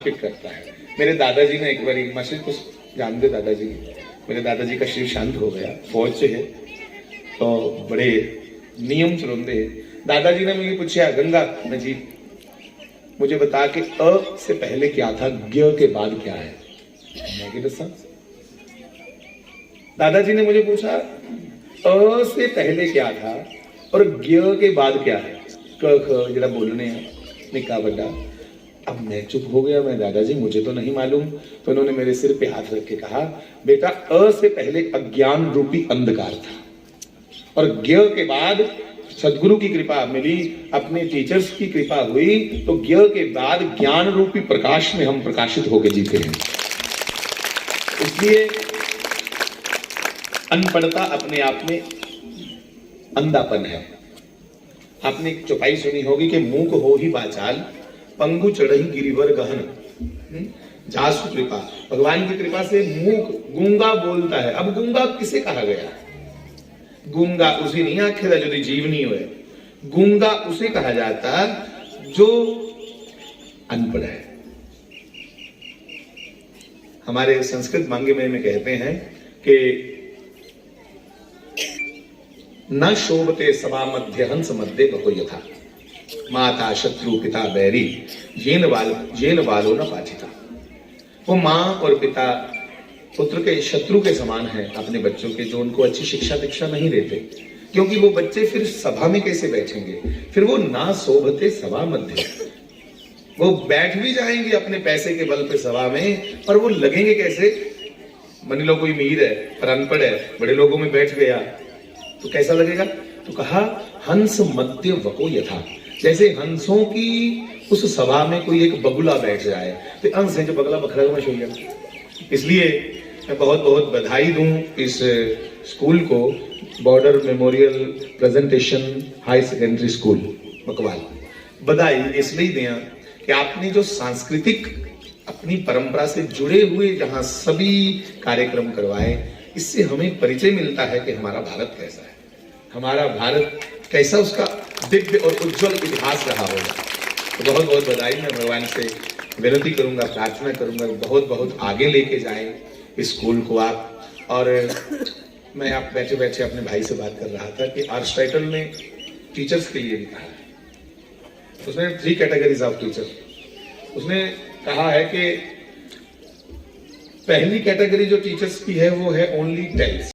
Fit करता है। मेरे दादाजी ने एक बार मस्जिद को जानते दादाजी, मेरे दादाजी का शरीर शांत हो गया, फौज से है तो बड़े नियम चलते हैं। दादाजी ने मुझे पूछा, गंगा नजीब मुझे बता के अ से पहले क्या था, ज्ञ के बाद क्या है। मैं दसा दादाजी ने मुझे पूछा अ से पहले क्या था और ज्ञ के बाद क्या है। क ख जरा बोलने निका बड़ा। अब मैं चुप हो गया, मैं दादाजी मुझे तो नहीं मालूम। तो उन्होंने मेरे सिर पे हाथ रख के कहा, बेटा अ से पहले अज्ञान रूपी अंधकार था और ज्ञ के बाद सदगुरु की कृपा मिली, अपने टीचर्स की कृपा हुई, तो ज्ञ के बाद ज्ञान रूपी प्रकाश में हम प्रकाशित होकर जीते हैं। इसलिए अनपढ़ता अपने आप में अंधापन है। आपने एक चौपाई सुनी होगी कि मूक हो ही बाचाल, पंगु चढ़ही गिरिवर गहन, जासु कृपा। भगवान की कृपा से मूक गूंगा बोलता है। अब गूंगा किसे कहा गया? गूंगा उसे नहीं आखेदा जो जीवनी हुए, गूंगा उसे कहा जाता जो अनपढ़ है। हमारे संस्कृत मांगे में कहते हैं कि न शोभते सभा मध्य हंस मध्य बको यथा, माता शत्रु पिता बैरी, जेन वालो न पाठिता। वो माँ और पिता पुत्र के शत्रु के समान है अपने बच्चों के, जो उनको अच्छी शिक्षा दीक्षा नहीं देते, क्योंकि वो बच्चे फिर सभा में कैसे बैठेंगे। फिर वो ना शोभते सभा मध्य, वो बैठ भी जाएंगे अपने पैसे के बल पे सभा में, पर वो लगेंगे कैसे। मान लो कोई अमीर है पर अनपढ़ है, बड़े लोगों में बैठ गया तो कैसा लगेगा। तो कहा हंस मध्य वको यथा, जैसे हंसों की उस सभा में कोई एक बगुला बैठ जाए तो हंस है जो बगला बखरा में सो जाए। इसलिए मैं बहुत बहुत बधाई दूं इस स्कूल को, Border Memorial Presentation High Secondary School Makwal. बधाई इसलिए दें कि आपने जो सांस्कृतिक अपनी परंपरा से जुड़े हुए जहां सभी कार्यक्रम करवाए, इससे हमें परिचय मिलता है कि हमारा भारत कैसा है, हमारा भारत कैसा उसका दिव्य और उज्जवल इतिहास रहा होगा। तो बहुत बहुत बधाई। मैं भगवान से विनती करूंगा, प्रार्थना करूंगा, बहुत बहुत आगे लेके जाएं इस स्कूल को आप। और मैं आप बैठे बैठे अपने भाई से बात कर रहा था कि आर्स्टाइटल ने टीचर्स के लिए भी कहा है, उसने 3 कैटेगरीज ऑफ टीचर। उसने कहा है कि पहली कैटेगरी जो टीचर्स की है वो है ओनली टेल्स।